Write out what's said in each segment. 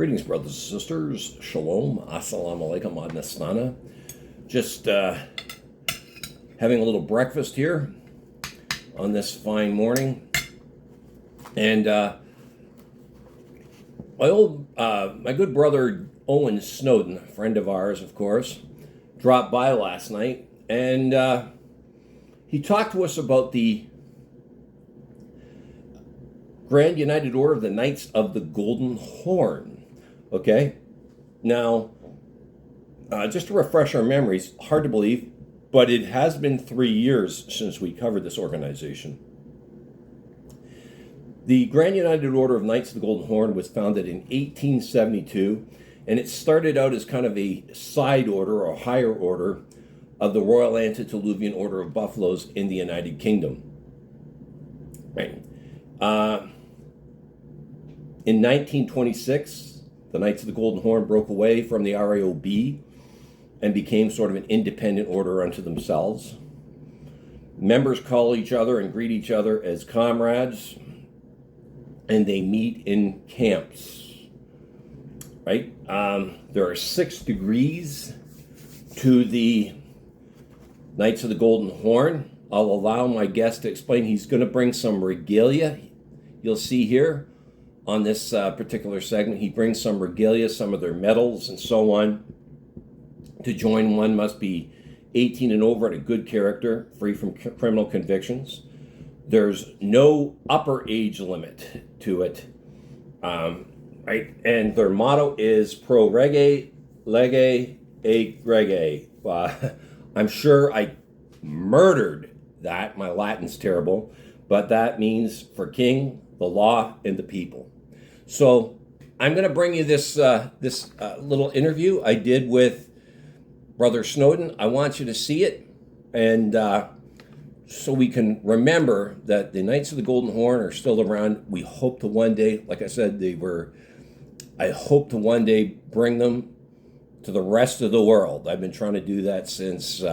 Greetings, brothers and sisters. Shalom. Assalamu alaikum ad nasnana. Just having a little breakfast here on this fine morning. And my good brother Owen Snowdon, a friend of ours, of course, dropped by last night. And he talked to us about the Grand United Order of the Knights of the Golden Horn. Okay, now, just to refresh our memories, hard to believe, but it has been 3 years since we covered this organization. The Grand United Order of Knights of the Golden Horn was founded in 1872, and it started out as kind of a side order or higher order of the Royal Antediluvian Order of Buffaloes in the United Kingdom. Right. In 1926, the Knights of the Golden Horn broke away from the RAOB and became sort of an independent order unto themselves. Members call each other and greet each other as comrades, and they meet in camps, right? There are 6 degrees to the Knights of the Golden Horn. I'll allow my guest to explain. He's going to bring some regalia. You'll see here on this particular segment, he brings some regalia, some of their medals and so on. To join, one must be 18 and over and a good character, free from criminal convictions. There's no upper age limit to it, right? And their motto is pro rege, lege, e grege. I'm sure I murdered that. My Latin's terrible, but that means for king, the law, and the people. So I'm going to bring you this little interview I did with Brother Snowdon. I want you to see it, and so we can remember that the Knights of the Golden Horn are still around. We hope to one day, like I said, I hope to one day bring them to the rest of the world. I've been trying to do that since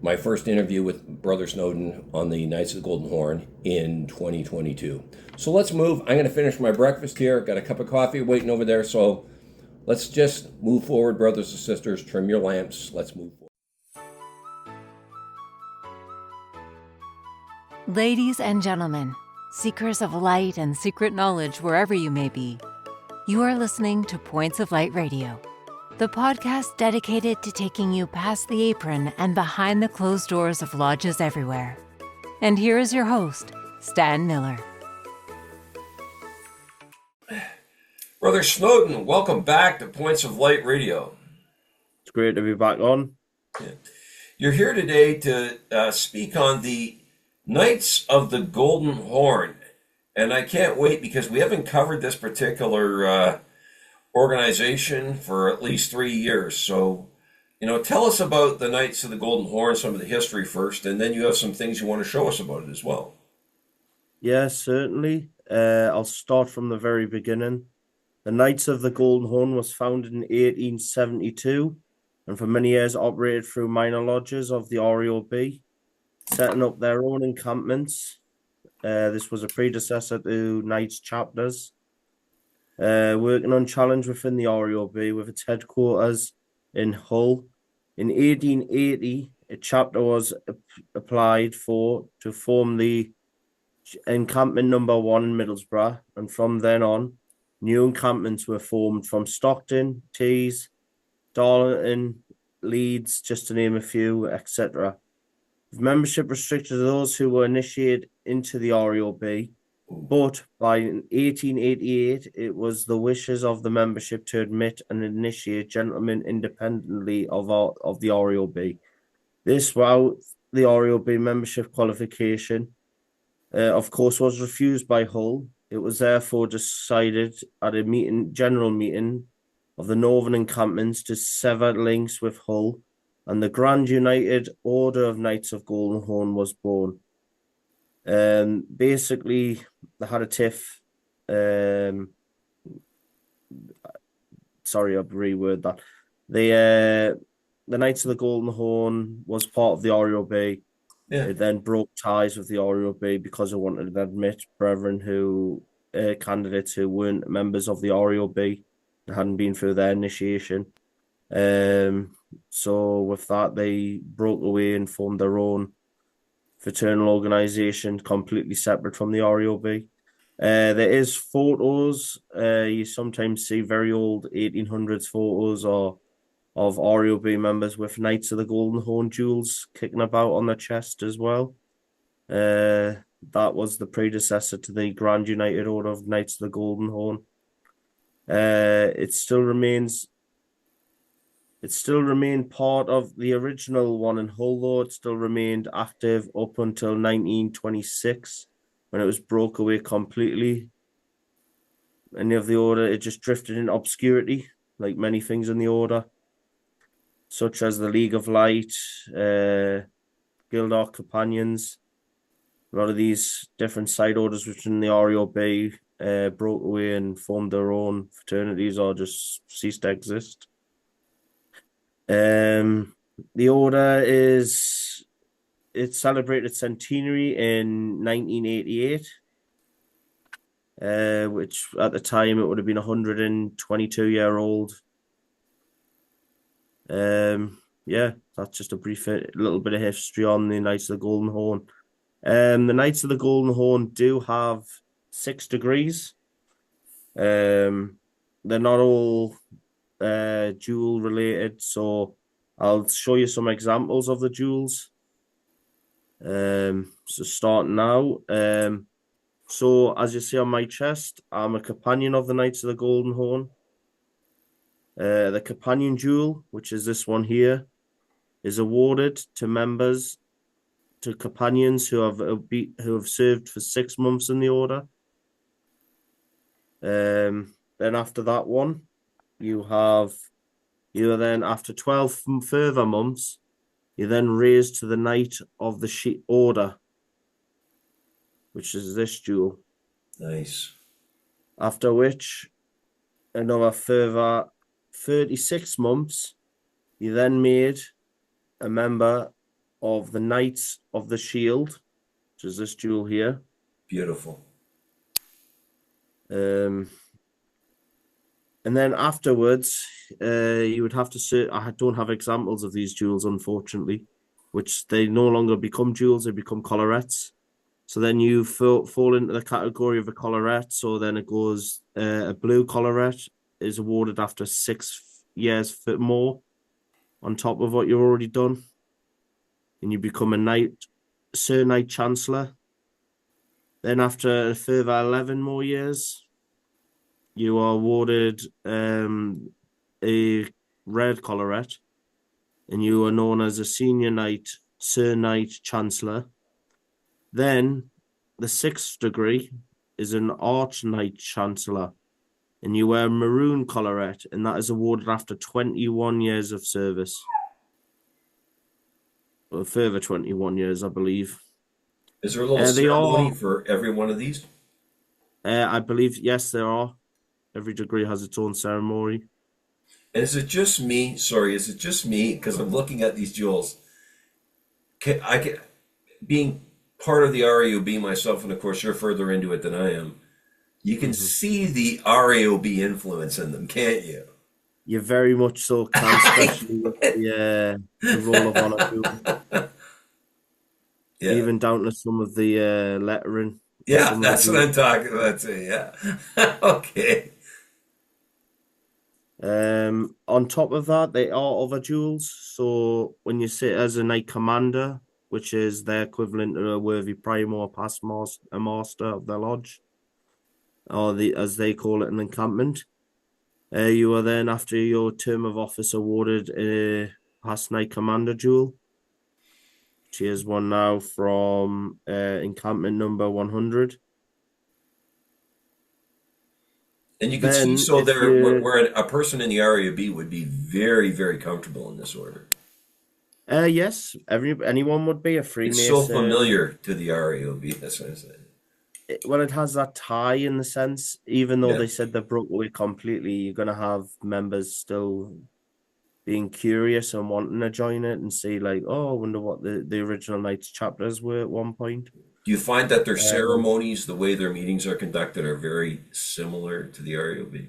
my first interview with Brother Snowdon on the Knights of the Golden Horn in 2022. So let's move. I'm going to finish my breakfast here. Got a cup of coffee waiting over there. So let's just move forward, brothers and sisters. Trim your lamps. Let's move forward. Ladies and gentlemen, seekers of light and secret knowledge wherever you may be, you are listening to Points of Light Radio, the podcast dedicated to taking you past the apron and behind the closed doors of lodges everywhere. And here is your host, Stan Miller. Brother Snowdon, welcome back to Points of Light Radio. It's great to be back on. Yeah. You're here today to speak on the Knights of the Golden Horn. And I can't wait because we haven't covered this particular organization for at least 3 years. So, tell us about the Knights of the Golden Horn, some of the history first, and then you have some things you want to show us about it as well. Yeah, certainly. I'll start from the very beginning. The Knights of the Golden Horn was founded in 1872 and for many years operated through minor lodges of the RAOB, setting up their own encampments. This was a predecessor to Knights chapters. Working on challenge within the RAOB with its headquarters in Hull. In 1880, a chapter was applied for to form the Encampment number 1 in Middlesbrough, and from then on, new encampments were formed from Stockton, Tees, Darlington, Leeds, just to name a few, etc. With membership restricted to those who were initiated into the RAOB, but by 1888, it was the wishes of the membership to admit and initiate gentlemen independently of the RAOB. This route, the RAOB membership qualification, of course, was refused by Hull. It was therefore decided at a general meeting of the Northern Encampments to sever links with Hull, and the Grand United Order of Knights of Golden Horn was born. Basically, they had a tiff. Sorry, I'll reword that. The Knights of the Golden Horn was part of the RAOB. Yeah. It then broke ties with the RAOB because it wanted to admit brethren who candidates who weren't members of the RAOB and hadn't been through their initiation. So with that, they broke away and formed their own fraternal organization, completely separate from the RAOB. There is photos. You sometimes see very old 1800s photos or of RAOB members with Knights of the Golden Horn jewels kicking about on their chest as well. That was the predecessor to the Grand United Order of Knights of the Golden Horn. It still remained part of the original one in Hull, though. It still remained active up until 1926, when it was broke away completely. Any of the order, it just drifted in obscurity, like many things in the order, such as the League of Light, GUOKGH Companions. A lot of these different side orders within the RAOB broke away and formed their own fraternities or just ceased to exist. The order it celebrated its centenary in 1988, which at the time it would have been 122-year-old. Yeah, that's just a brief little bit of history on the Knights of the Golden Horn. The Knights of the Golden Horn do have 6 degrees. They're not all jewel related, so I'll show you some examples of the jewels. So starting now. So as you see on my chest, I'm a companion of the Knights of the Golden Horn. The companion jewel, which is this one here, is awarded to companions who have served for 6 months in the order. Then after that one, you are then after 12 further months, you're then raised to the Knight of the Order, which is this jewel. Nice. After which, another further 36 months, you're then made a member of the Knights of the Shield, which is this jewel here. Beautiful. And then afterwards, you would have to I don't have examples of these jewels, unfortunately, which they no longer become jewels, they become collarettes. So then you fall into the category of a collarette. So then it goes, a blue collarette is awarded after 6 years more on top of what you've already done. And you become a Knight, Sir Knight Chancellor. Then after a further 11 more years, you are awarded a red collarette, and you are known as a Senior Knight, Sir Knight Chancellor. Then the 6th degree is an Arch Knight Chancellor, and you wear a maroon collarette, and that is awarded after 21 years of service. Or a further 21 years, I believe. Is there a little ceremony for every one of these? I believe, yes, there are. Every degree has its own ceremony. And is it just me? Sorry, is it just me? Because I'm looking at these jewels. Being part of the RAOB myself, and of course you're further into it than I am, you can see the RAOB influence in them, can't you? You very much so can, especially with the Roll of Honor jewel. Yeah. Even down to some of the lettering. Yeah, that's what I'm talking about too, yeah. Okay. On top of that, there are other jewels. So when you sit as a Knight Commander, which is their equivalent to a worthy prime or past a master of their lodge, or as they call it, an encampment, you are then, after your term of office, awarded a past Knight Commander jewel. She is one now from encampment number 100. And you can see, so where a person in the RAOB would be very, very comfortable in this order. Yes, anyone would be a Freemason. It's so familiar to the RAOB, that's what I'm saying. Well, it has that tie in the sense, even though they said they broke away completely, you're going to have members still being curious and wanting to join it and see, like, oh, I wonder what the original Knights chapters were at one point. Do you find that their Um, ceremonies, the way their meetings are conducted, are very similar to the REOB?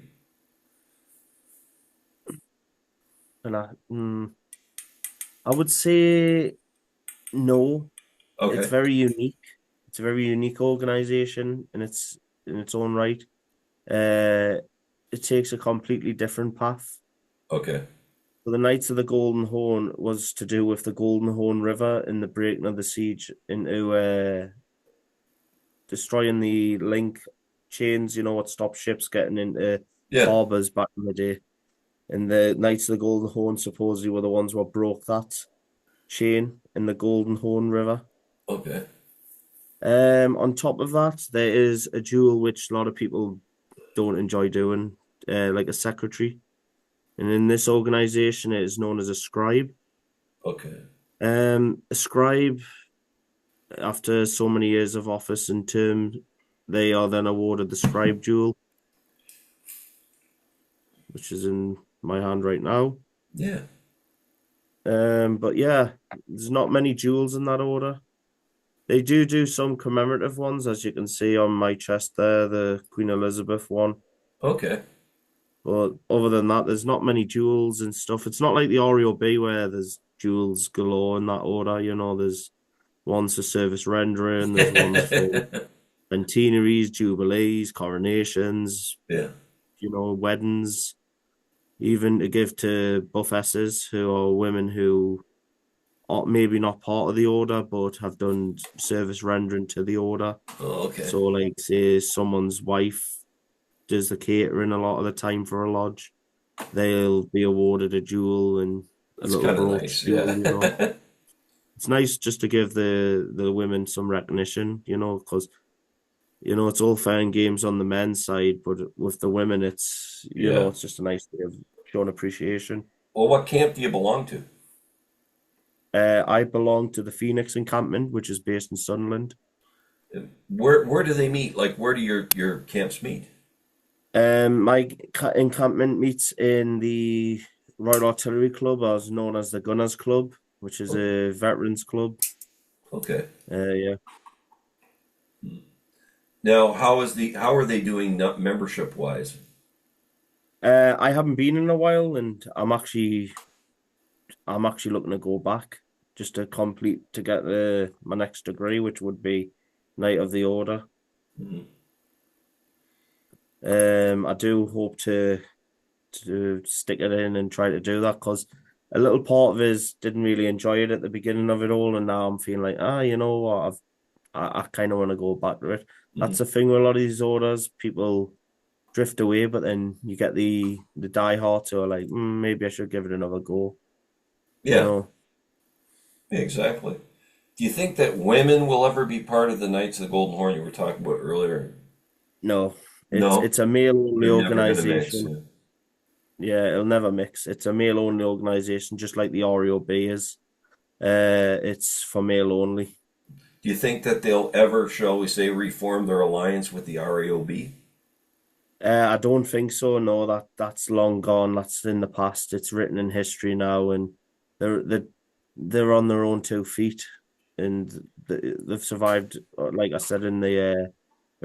and I would say no. It's Okay, very unique. It's a very unique organization in its own right. Uh, it takes a completely different path. okay, So the Knights of the Golden Horn was to do with the Golden Horn River and the breaking of the siege into destroying the link chains, what stopped ships getting into yeah, harbors back in the day. And the Knights of the Golden Horn supposedly were the ones what broke that chain in the Golden Horn River. okay, On top of that, there is a duel which a lot of people don't enjoy doing, like a secretary. And in this organization, it is known as a scribe. okay. A scribe, after so many years of office and term, they are then awarded the scribe jewel, which is in my hand right now. Yeah, But yeah, there's not many jewels in that order. They do some commemorative ones, as you can see on my chest there, the Queen Elizabeth one. okay. But other than that, there's not many jewels and stuff. It's not like the REOB where there's jewels galore in that order. There's ones for service rendering, there's ones for centenaries, jubilees, coronations, Yeah. weddings, even to give to buffesses who are women who are maybe not part of the order but have done service rendering to the order. Oh, okay. So, like, say someone's wife does the catering a lot of the time for a lodge, they'll be awarded a jewel and a That's little kind of brooch nice. jewel. Yeah. It's nice just to give the women some recognition, because it's all fair and games on the men's side, but with the women, it's Yeah. it's just a nice way of showing appreciation. Well, what camp do you belong to? I belong to the Phoenix Encampment, which is based in Sunderland. Where do they meet? Like, where do your camps meet? My encampment meets in the Royal Artillery Club, as known as the Gunners Club, which is Okay. a veterans club. Okay. Yeah. Now, how are they doing membership wise? I haven't been in a while, and I'm actually looking to go back just to get my next degree, which would be Knight of the Order. Mhm. I do hope to stick it in and try to do that because a little part of us didn't really enjoy it at the beginning of it all, and now I'm feeling like, you know what, I kind of want to go back to it. Mhm. That's the thing with a lot of these orders, people drift away, but then you get the diehards who are like, maybe I should give it another go. You Yeah, know, exactly. Do you think that women will ever be part of the Knights of the Golden Horn you were talking about earlier? no, it's No, it's a male only they're never going to mix. organization. Yeah, it'll never mix. It's a male only organization, just like the REOB is. It's for male only. Do you think that they'll ever, shall we say, reform their alliance with the RAOB? I don't think so. No, that's long gone. That's in the past. It's written in history now, and they're they're on their own 2 feet, and they've survived. Like I said in the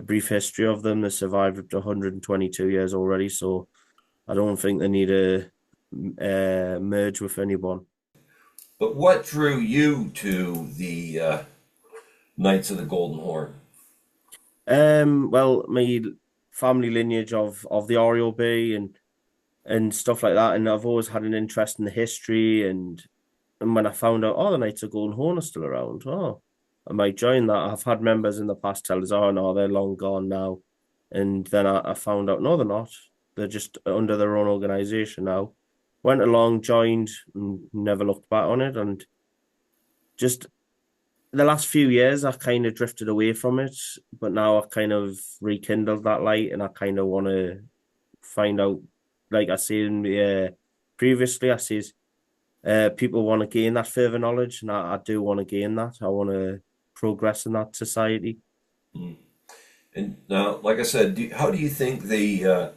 brief history of them, they survived up to 122 years already. So I don't think they need to merge with anyone. But what drew you to the Knights of the Golden Horn? Well, my family lineage of the REOB and stuff like that, and I've always had an interest in the history and when I found out, the Knights of Golden Horn are still around, I might join that. I've had members in the past tell us, oh no, they're long gone now. And then I found out, no, they're not. They're just under their own organization now. Went along, joined, and never looked back on it. And just the last few years, I kind of drifted away from it. But now I kind of rekindled that light and I kind of want to find out, like I said previously, I says, people want to gain that further knowledge, and I do want to gain that. I want to progress in that society. Mm. And now, like I said, how do you think the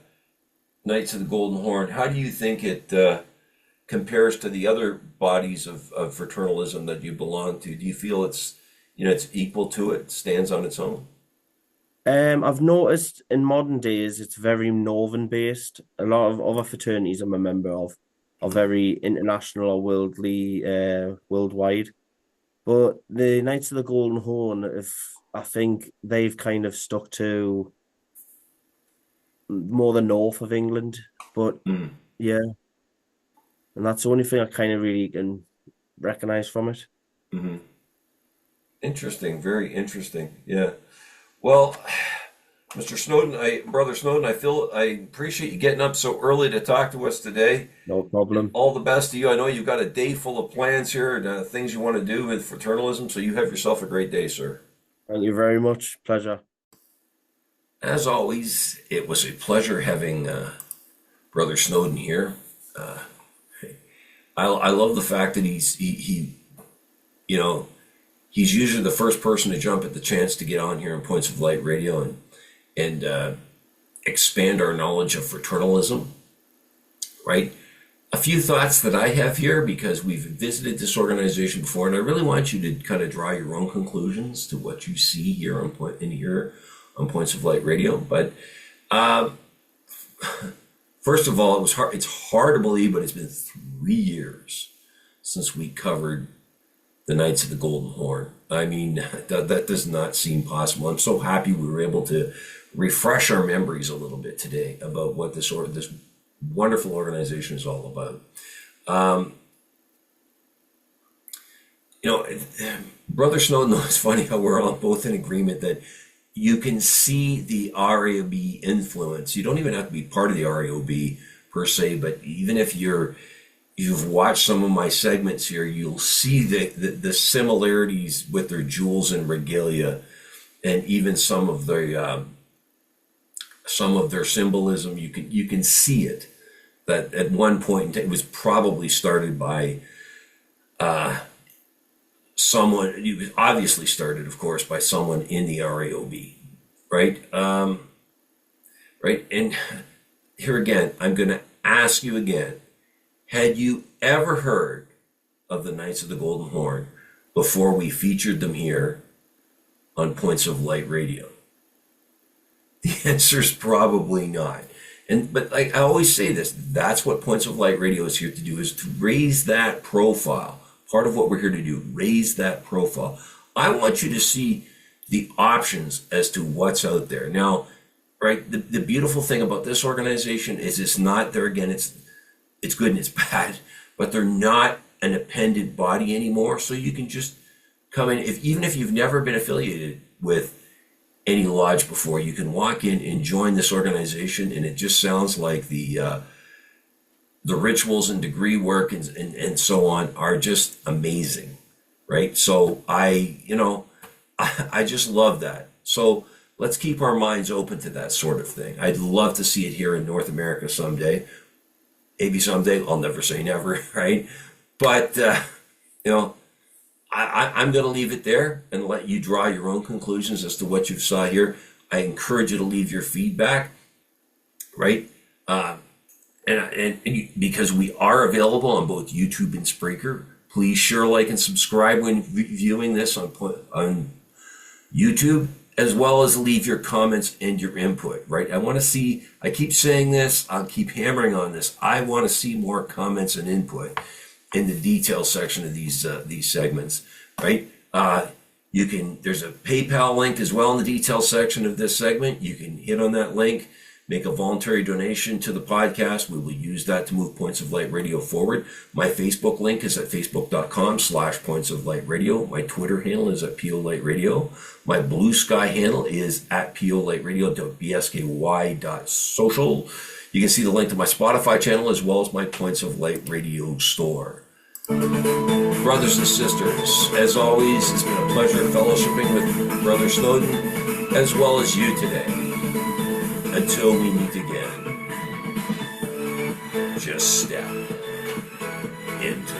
Knights of the Golden Horn, how do you think it compares to the other bodies of fraternalism that you belong to? Do you feel it's equal to it, stands on its own? I've noticed in modern days it's very northern based. A lot of other fraternities I'm a member of are very international or worldwide. But the Knights of the Golden Horn, if I think they've kind of stuck to more the north of England. But yeah, and that's the only thing I kind of really can recognize from it. Mm-hmm. Interesting, very interesting. Yeah. Well, Mr. Snowdon, Brother Snowdon, I appreciate you getting up so early to talk to us today. No problem. All the best to you. I know you've got a day full of plans here and things you want to do with fraternalism, so you have yourself a great day, sir. Thank you very much. Pleasure. As always, it was a pleasure having Brother Snowdon here. I love the fact that he's usually the first person to jump at the chance to get on here on Points of Light Radio and expand our knowledge of fraternalism, right? A few thoughts that I have here, because we've visited this organization before, and I really want you to kind of draw your own conclusions to what you see here on Points of Light Radio. But first of all, it's hard to believe, but it's been 3 years since we covered the Knights of the Golden Horn. I mean, that does not seem possible. I'm so happy we were able to refresh our memories a little bit today about what this wonderful organization is all about. Brother Snowdon, it's funny how we're all both in agreement that you can see the RAOB influence. You don't even have to be part of the RAOB per se, but even if you've watched some of my segments here, you'll see the similarities with their jewels and regalia, and even some of their symbolism. You can see it. That at one point it was probably started by someone. It was obviously started, of course, by someone in the RAOB, right? Right. And here again, I'm going to ask you again. Had you ever heard of the Knights of the Golden Horn before we featured them here on Points of Light Radio? The answer is probably not. But like I always say this, that's what Points of Light Radio is here to do, is to raise that profile. Part of what we're here to do, raise that profile. I want you to see the options as to what's out there. Now, right, the beautiful thing about this organization is it's not there again, it's good and it's bad, but they're not an appended body anymore. So you can just come in, even if you've never been affiliated with any lodge before, you can walk in and join this organization, and it just sounds like the rituals and degree work and so on are just amazing, right? So I just love that. So let's keep our minds open to that sort of thing. I'd love to see it here in North America someday. Maybe someday, I'll never say never, right? But, I'm going to leave it there and let you draw your own conclusions as to what you saw here. I encourage you to leave your feedback, right? And because we are available on both YouTube and Spreaker, please share, like, and subscribe when viewing this on YouTube, as well as leave your comments and your input, right? I keep saying this, I'll keep hammering on this. I want to see more comments and input in the detail section of these segments, right? There's a PayPal link as well in the detail section of this segment. You can hit on that link, make a voluntary donation to the podcast. We will use that to move Points of Light Radio forward. My Facebook link is at facebook.com/Points of Light Radio. My Twitter handle is at PO Light Radio. My Bluesky handle is at POLightRadio.bsky.social. You can see the link to my Spotify channel as well as my Points of Light Radio store. Brothers and sisters, as always, it's been a pleasure fellowshipping with Brother Snowdon as well as you today. Until we meet again, just step into